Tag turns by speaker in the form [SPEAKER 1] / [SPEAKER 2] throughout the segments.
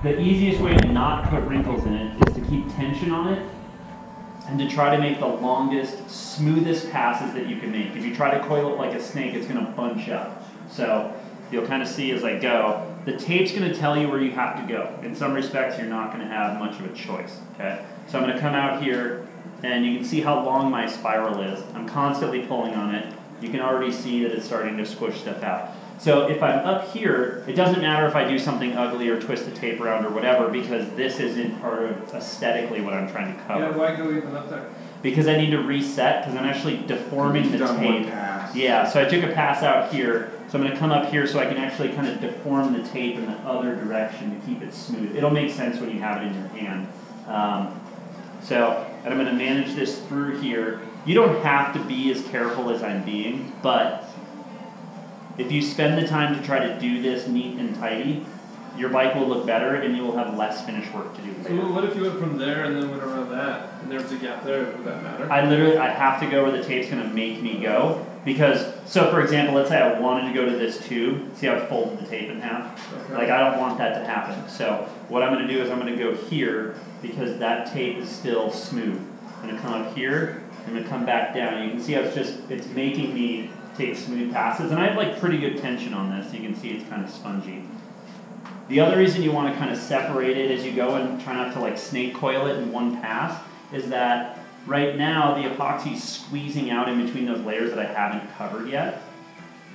[SPEAKER 1] the easiest way to not put wrinkles in it is to keep tension on it and to try to make the longest, smoothest passes that you can make. If you try to coil it like a snake, it's going to bunch up. So you'll kind of see as I go, the tape's going to tell you where you have to go. In some respects, you're not going to have much of a choice. Okay? So I'm going to come out here, and you can see how long my spiral is. I'm constantly pulling on it. You can already see that it's starting to squish stuff out. So if I'm up here, it doesn't matter if I do something ugly or twist the tape around or whatever, because this isn't part of aesthetically what I'm trying to cover.
[SPEAKER 2] Yeah, why go even up there?
[SPEAKER 1] Because I need to reset, because I'm actually deforming the tape. Yeah, so I took a pass out here, so I'm going to come up here so I can actually kind of deform the tape in the other direction to keep it smooth. It'll make sense when you have it in your hand. And I'm going to manage this through here. You don't have to be as careful as I'm being, but if you spend the time to try to do this neat and tidy, your bike will look better and you will have less finish work to do later.
[SPEAKER 2] So what if you went from there and then went around that, and there was a gap there? Would that matter?
[SPEAKER 1] I have to go where the tape's going to make me go. Because, so for example, let's say I wanted to go to this tube. See how I folded the tape in half?
[SPEAKER 2] Okay.
[SPEAKER 1] Like, I don't want that to happen. So what I'm going to do is I'm going to go here because that tape is still smooth. I'm going to come up here. I'm going to come back down. You can see how it's making me take smooth passes. And I have like pretty good tension on this. You can see it's kind of spongy. The other reason you want to kind of separate it as you go and try not to like snake coil it in one pass is that right now the epoxy is squeezing out in between those layers that I haven't covered yet.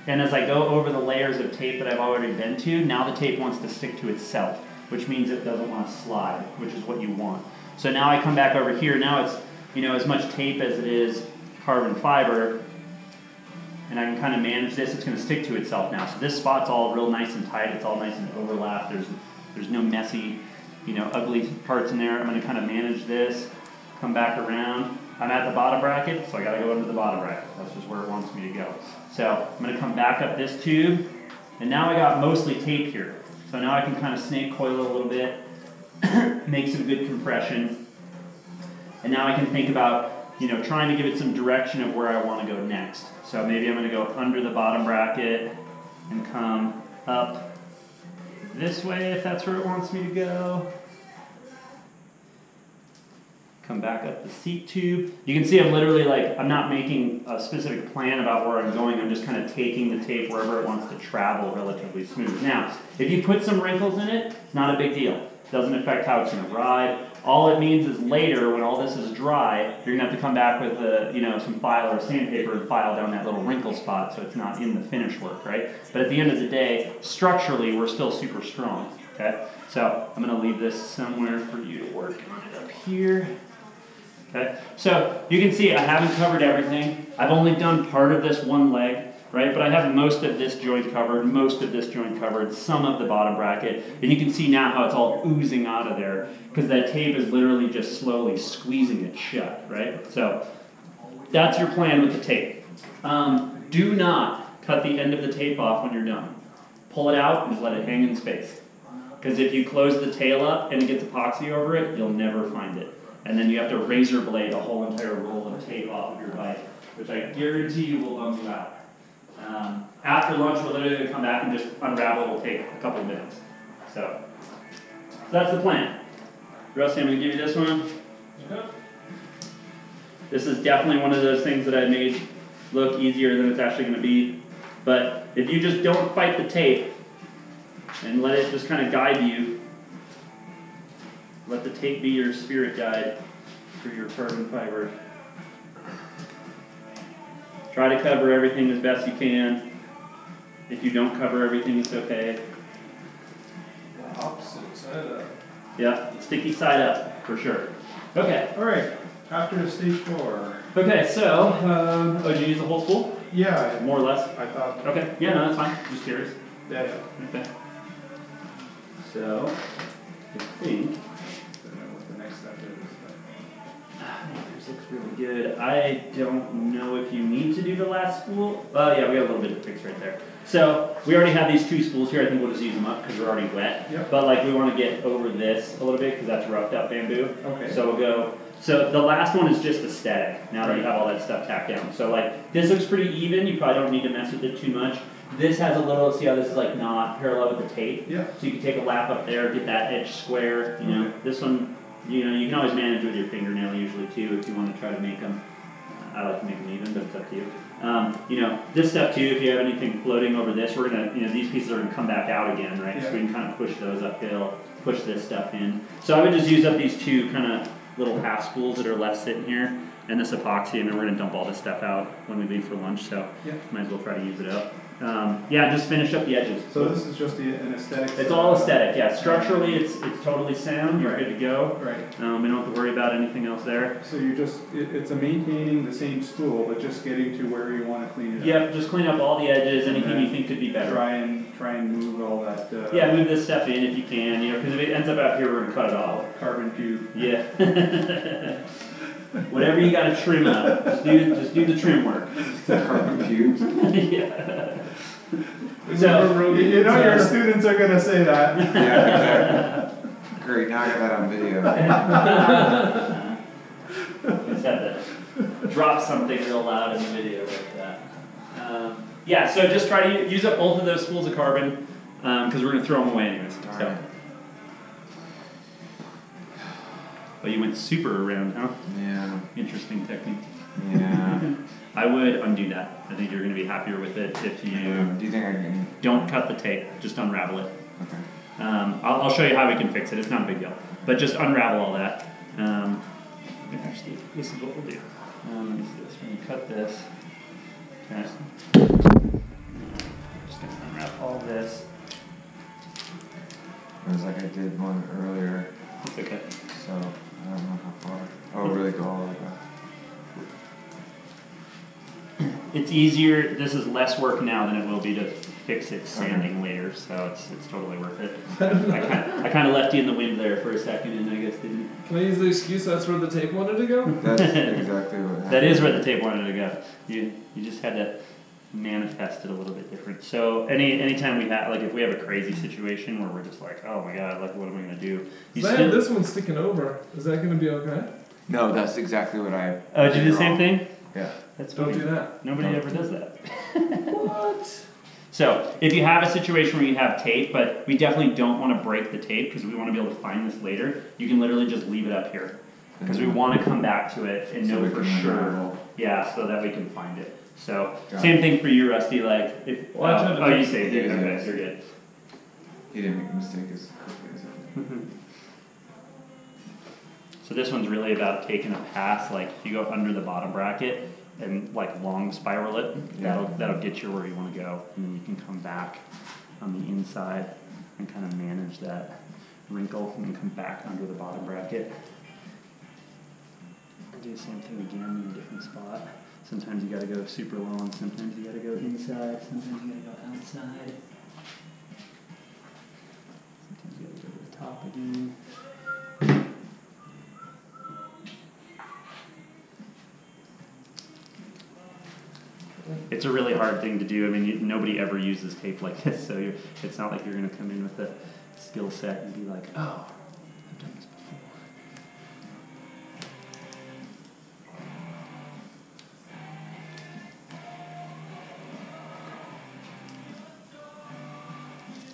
[SPEAKER 1] And as I go over the layers of tape that I've already been to, now the tape wants to stick to itself, which means it doesn't want to slide, which is what you want. So now I come back over here. Now it's, you know, as much tape as it is carbon fiber, and I can kind of manage this. It's going to stick to itself now. So this spot's all real nice and tight. It's all nice and overlapped. There's no messy, you know, ugly parts in there. I'm going to kind of manage this, come back around. I'm at the bottom bracket, so I got to go into the bottom bracket. That's just where it wants me to go. So I'm going to come back up this tube, and now I got mostly tape here. So now I can kind of snake coil it a little bit, make some good compression, and now I can think about, you know, trying to give it some direction of where I want to go next. So maybe I'm going to go under the bottom bracket and come up this way if that's where it wants me to go. Come back up the seat tube. You can see I'm literally like, I'm not making a specific plan about where I'm going. I'm just kind of taking the tape wherever it wants to travel relatively smooth. Now, if you put some wrinkles in it, it's not a big deal. It doesn't affect how it's going to ride. All it means is later, when all this is dry, you're going to have to come back with some file or sandpaper and file down that little wrinkle spot so it's not in the finish work, right? But at the end of the day, structurally, we're still super strong, okay? So I'm going to leave this somewhere for you to work on it up here. Okay, so you can see I haven't covered everything. I've only done part of this one leg, right? But I have most of this joint covered, most of this joint covered, some of the bottom bracket. And you can see now how it's all oozing out of there because that tape is literally just slowly squeezing it shut, right? So that's your plan with the tape. Do not cut the end of the tape off when you're done. Pull it out and just let it hang in space. Because if you close the tail up and it gets epoxy over it, you'll never find it. And then you have to razor blade a whole entire roll of tape off of your bike, which I guarantee you will bum you out. After lunch, we're literally going to come back and just unravel. It'll take a couple of minutes. So that's the plan. Rusty, I'm going to give you this one.
[SPEAKER 2] Okay.
[SPEAKER 1] This is definitely one of those things that I made look easier than it's actually going to be. But if you just don't fight the tape and let it just kind of guide you, let the tape be your spirit guide for your carbon fiber. Try to cover everything as best you can. If you don't cover everything, it's okay.
[SPEAKER 2] The opposite side up.
[SPEAKER 1] Yeah, sticky side up, for sure. Okay.
[SPEAKER 3] All right, after stage 4.
[SPEAKER 1] Okay, so, did you use the whole spool?
[SPEAKER 3] Yeah,
[SPEAKER 1] More or less?
[SPEAKER 3] I thought.
[SPEAKER 1] Okay, yeah, no, that's fine. Just curious.
[SPEAKER 3] Yeah.
[SPEAKER 1] Okay. So, I think
[SPEAKER 3] I don't know what the next step is.
[SPEAKER 1] this looks really good. I don't know if you need to do the last spool. Oh yeah, we got a little bit to fix right there. So we already have these 2 spools here. I think we'll just use them up because we're already wet.
[SPEAKER 3] Yep.
[SPEAKER 1] But like we want to get over this a little bit because that's roughed up bamboo.
[SPEAKER 3] Okay.
[SPEAKER 1] So we'll go. So the last one is just aesthetic. Now that you have all that stuff tacked down. So like this looks pretty even. You probably don't need to mess with it too much. This has a little, see how this is like not parallel with the tape?
[SPEAKER 3] Yeah.
[SPEAKER 1] So you can take a lap up there, get that edge square, you know.
[SPEAKER 3] Okay.
[SPEAKER 1] This one, you know, you can always manage with your fingernail usually too if you want to try to make them. I like to make them even, but it's up to you. You know, this stuff too, if you have anything floating over this, we're gonna, you know, these pieces are gonna come back out again, right? So we can kind of push those uphill, push this stuff in. So I would just use up these two kind of little half spools that are left sitting here, and this epoxy, and then we're gonna dump all this stuff out when we leave for lunch, so might as well try to use it up. Yeah, just finish up the edges.
[SPEAKER 3] So this is just an aesthetic?
[SPEAKER 1] It's all aesthetic, yeah. Structurally, it's totally sound, you're good to go.
[SPEAKER 3] Right.
[SPEAKER 1] We don't have to worry about anything else there.
[SPEAKER 3] So you're just, it's a maintaining the same spool, but just getting to where you want to clean it up?
[SPEAKER 1] Yep, just clean up all the edges, anything you think could be better.
[SPEAKER 3] Try and move all that.
[SPEAKER 1] Yeah, move this stuff in if you can, you know, because if it ends up out here, we're gonna cut it off.
[SPEAKER 3] Carbon cube.
[SPEAKER 1] Yeah. Whatever you gotta trim up, just do the trim work.
[SPEAKER 4] Carbon cubes.
[SPEAKER 1] Yeah.
[SPEAKER 2] So,
[SPEAKER 3] You know your students are gonna say that.
[SPEAKER 4] Yeah, exactly. Great, now I got that on video.
[SPEAKER 1] Just had to drop something real loud in the video like that. Yeah, so just try to use up both of those spools of carbon, because we're gonna throw them away anyways. So.
[SPEAKER 4] Alright.
[SPEAKER 1] But you went super around, huh?
[SPEAKER 4] Yeah.
[SPEAKER 1] Interesting technique.
[SPEAKER 4] Yeah.
[SPEAKER 1] I would undo that. I think you're going to be happier with it if you
[SPEAKER 4] Do you think I can?
[SPEAKER 1] don't cut the tape, just unravel it.
[SPEAKER 4] Okay.
[SPEAKER 1] I'll show you how we can fix it. It's not a big deal. But just unravel all that. Actually, this is what we'll do. Let me see this. When you cut this, okay. Just going to unwrap all this.
[SPEAKER 4] It was like I did one earlier,
[SPEAKER 1] It's okay.
[SPEAKER 4] so I don't know how far. Oh, really go all the way back.
[SPEAKER 1] It's easier. This is less work now than it will be to fix it sanding later, so it's totally worth it. I kind of left you in the wind there for a second, and I guess didn't.
[SPEAKER 2] can I use the excuse that's where the tape wanted to go?
[SPEAKER 4] That's exactly what happened.
[SPEAKER 1] That is where the tape wanted to go. You just had to manifest it a little bit different. So anytime we have, like, if we have a crazy situation where we're just like, oh my god, like, what am I gonna do? You
[SPEAKER 2] I have this one sticking over. Is that going to be okay?
[SPEAKER 4] No, that's exactly what I.
[SPEAKER 1] Oh, did you do the same
[SPEAKER 4] wrong.
[SPEAKER 1] thing?
[SPEAKER 4] Yeah.
[SPEAKER 1] That's
[SPEAKER 2] Don't
[SPEAKER 1] funny.
[SPEAKER 2] do that.
[SPEAKER 1] Nobody
[SPEAKER 4] Don't.
[SPEAKER 1] ever does that.
[SPEAKER 2] What?
[SPEAKER 1] So, if you have a situation where you have tape, but we definitely don't want to break the tape because we want to be able to find this later, you can literally just leave it up here. Because we want to come back to it and
[SPEAKER 4] So
[SPEAKER 1] know
[SPEAKER 4] we
[SPEAKER 1] for
[SPEAKER 4] can
[SPEAKER 1] sure.
[SPEAKER 4] unravel.
[SPEAKER 1] Yeah, so that we can find it. So,
[SPEAKER 4] Got
[SPEAKER 1] same thing for you, Rusty. Like, if
[SPEAKER 2] Well, I tried to
[SPEAKER 1] you
[SPEAKER 2] fix
[SPEAKER 1] saved it.
[SPEAKER 4] it.
[SPEAKER 1] Okay, you're good.
[SPEAKER 4] He didn't make a mistake as quickly as I did.
[SPEAKER 1] So this one's really about taking a pass. Like, if you go under the bottom bracket and like long spiral it,
[SPEAKER 4] Yeah.
[SPEAKER 1] that'll get you where you want to go, and then you can come back on the inside and kind of manage that wrinkle, and then come back under the bottom bracket. Do the same thing again in a different spot. Sometimes you gotta go super low, and sometimes you gotta go inside. Sometimes you gotta go outside. Sometimes you gotta go to the top again. It's a really hard thing to do. I mean, nobody ever uses tape like this, so it's not like you're going to come in with a skill set and be like, oh, I've done this before.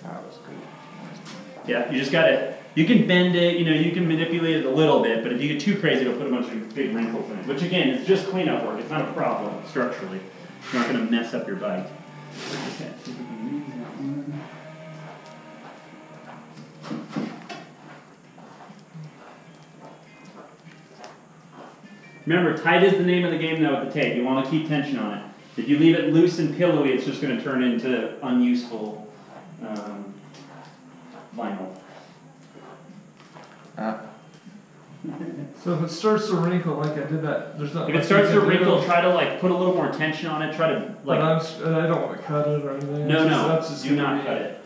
[SPEAKER 4] That was good.
[SPEAKER 1] Yeah, you just got to, you can bend it, you know, you can manipulate it a little bit, but if you get too crazy, it'll put a bunch of big wrinkles in it. Which again, is just cleanup work. It's not a problem structurally. It's not going to mess up your bike. Okay. Remember, tight is the name of the game though with the tape. You want to keep tension on it. If you leave it loose and pillowy, it's just going to turn into unuseful vinyl.
[SPEAKER 2] So if it starts to wrinkle like I did that, there's not.
[SPEAKER 1] If it starts to wrinkle, try to like put a little more tension on it. Try to
[SPEAKER 2] But
[SPEAKER 1] like.
[SPEAKER 2] I don't want to cut it or anything.
[SPEAKER 1] No, no,
[SPEAKER 2] That's just
[SPEAKER 1] do
[SPEAKER 2] gonna
[SPEAKER 1] not
[SPEAKER 2] be-
[SPEAKER 1] cut it.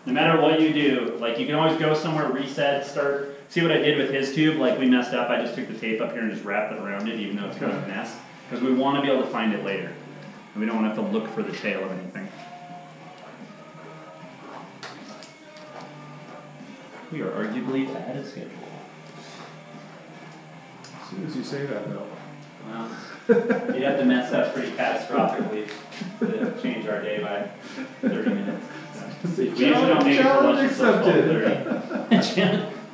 [SPEAKER 1] No matter what you do, like you can always go somewhere, reset, start. See what I did with his tube? Like we messed up. I just took the tape up here and just wrapped it around it, even though it's kind of a mess, because we want to be able to find it later, and we don't want to have to look for the tail of anything. We are arguably ahead of schedule.
[SPEAKER 3] As soon as you say that, though,
[SPEAKER 1] Well, you'd have to mess up pretty catastrophically to change our day by 30 minutes. So. We usually don't make it for lunch until 12:30.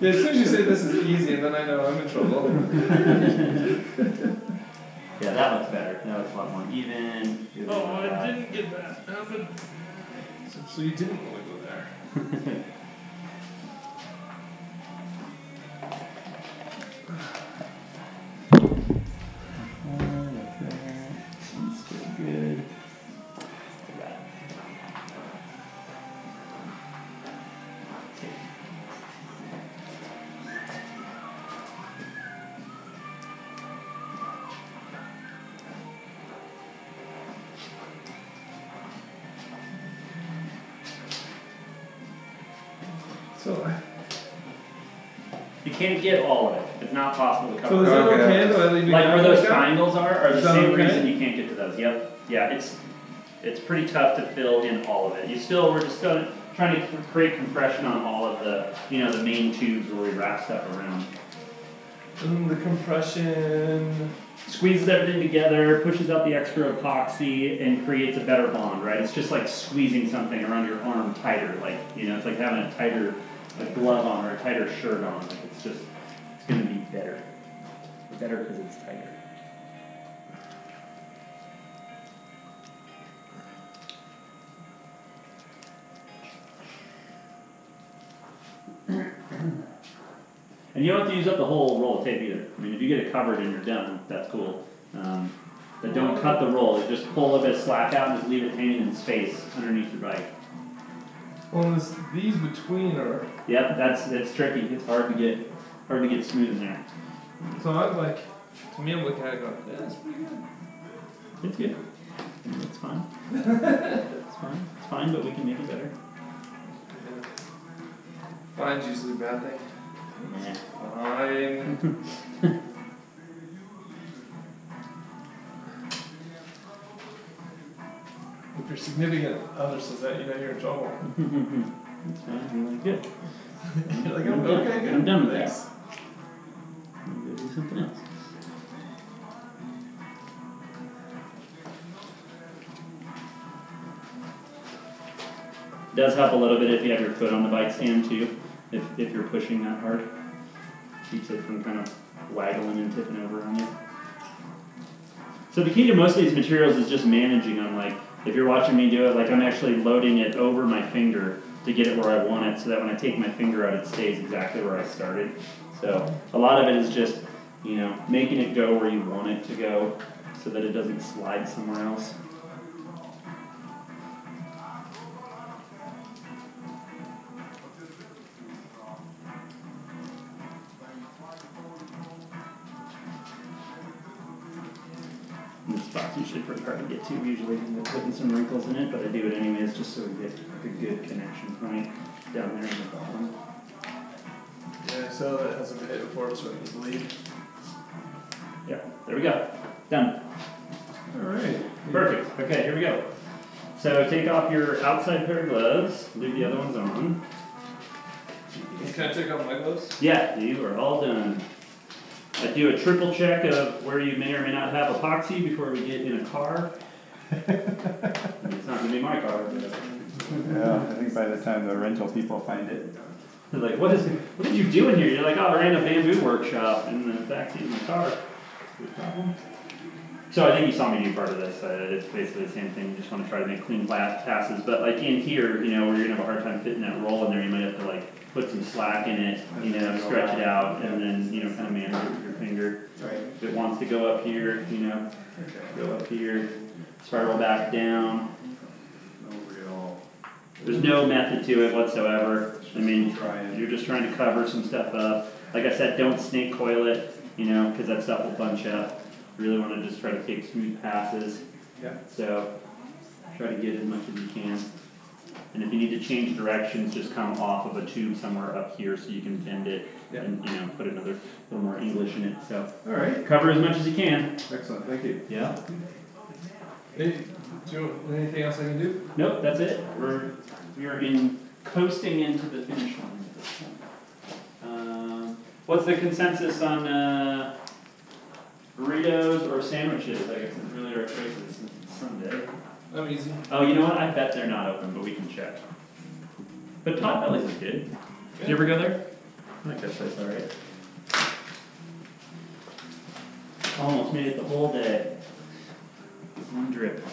[SPEAKER 2] Yeah, as soon as you say this is easy, and then I know I'm in trouble.
[SPEAKER 1] Yeah, that looks better. That looks a lot more even.
[SPEAKER 2] Oh, I didn't get that. Happened. So you didn't want to go there.
[SPEAKER 1] Still good.
[SPEAKER 2] So,
[SPEAKER 1] You can't get all of it. It's not possible to
[SPEAKER 2] so
[SPEAKER 1] cover.
[SPEAKER 2] is that
[SPEAKER 4] Okay.
[SPEAKER 2] okay? Do I leave you
[SPEAKER 1] Like where those
[SPEAKER 2] like that?
[SPEAKER 1] triangles are the
[SPEAKER 2] Is that
[SPEAKER 1] same
[SPEAKER 2] okay?
[SPEAKER 1] reason you can't get to those. Yep. Yeah, it's pretty tough to fill in all of it. We're just trying to create compression on all of the, the main tubes where we wrap stuff around.
[SPEAKER 2] And the compression.
[SPEAKER 1] Squeezes everything together, pushes out the extra epoxy, and creates a better bond, right? It's just like squeezing something around your arm tighter, like, it's like having a tighter glove on or a tighter shirt on. Like it's gonna be better. Better because it's tighter. And you don't have to use up the whole roll of tape either. I mean, if you get it covered and you're done, that's cool. But don't cut the roll. You just pull a bit of slack out and just leave it hanging in space underneath your bike.
[SPEAKER 2] Well, these between are.
[SPEAKER 1] Yep, that's tricky. It's hard to get smooth in there.
[SPEAKER 2] So I'm like, to me, I'm looking at it going, yeah, that's pretty good.
[SPEAKER 1] It's good. It's fine. It's fine. It's fine, but we can make it better.
[SPEAKER 2] Fine's usually a bad thing.
[SPEAKER 1] Yeah.
[SPEAKER 2] Fine. If your significant other says that, you know you're in trouble.
[SPEAKER 1] It's fine. I'm like, good.
[SPEAKER 2] You're like,
[SPEAKER 1] I'm
[SPEAKER 2] okay,
[SPEAKER 1] done.
[SPEAKER 2] good.
[SPEAKER 1] I'm done with
[SPEAKER 2] Thanks.
[SPEAKER 1] that. I'm gonna do something else. Does help a little bit if you have your foot on the bike stand too, if you're pushing that hard. Keeps it from kind of waggling and tipping over on you. So the key to most of these materials is just managing them. Like if you're watching me do it, like I'm actually loading it over my finger to get it where I want it so that when I take my finger out it stays exactly where I started. So a lot of it is just, making it go where you want it to go so that it doesn't slide somewhere else. And this spot's usually pretty hard to get to. Usually I'm putting some wrinkles in it, but I do it anyways just so we get a good connection point down there in the bottom.
[SPEAKER 2] Yeah, so that hasn't been hit before, so it was lead.
[SPEAKER 1] Yeah, there we go. Done.
[SPEAKER 2] Alright.
[SPEAKER 1] Perfect. Okay, here we go. So take off your outside pair of gloves, leave the other ones on.
[SPEAKER 2] Can I take off my gloves?
[SPEAKER 1] Yeah, you are all done. I do a triple check of where you may or may not have epoxy before we get in a car. It's not gonna be my car, but
[SPEAKER 3] Yeah, I think by the time the rental people find it.
[SPEAKER 1] they're like, what did you do in here? You're like, oh, I ran a bamboo workshop in the backseat of my car. Good problem. So I think you saw me do part of this. It's basically the same thing. You just want to try to make clean passes. But like in here, where you're gonna have a hard time fitting that roll in there, you might have to like put some slack in it, stretch it out, and then kind of manage it with your finger.
[SPEAKER 4] Right.
[SPEAKER 1] If it wants to go up here, go up here, spiral back down. There's no method to it whatsoever. I mean, you're just trying to cover some stuff up. Like I said, don't snake coil it, because that stuff will bunch up. You really want to just try to take smooth passes.
[SPEAKER 3] Yeah.
[SPEAKER 1] So try to get as much as you can. And if you need to change directions, just come off of a tube somewhere up here so you can bend it and put another little more English in it. So
[SPEAKER 3] Alright,
[SPEAKER 1] cover as much as you can.
[SPEAKER 3] excellent, thank you.
[SPEAKER 1] Yeah.
[SPEAKER 2] Hey, do you want anything else I can do?
[SPEAKER 1] Nope, that's it. We're coasting into the finish line at this point. What's the consensus on Burritos or sandwiches, I guess is really our choices since it's Sunday.
[SPEAKER 2] I'm easy.
[SPEAKER 1] Oh, you know what? I bet they're not open, but we can check. But Potbelly's is good. Did you ever go there? I like that place, alright. Almost made it the whole day. One drip.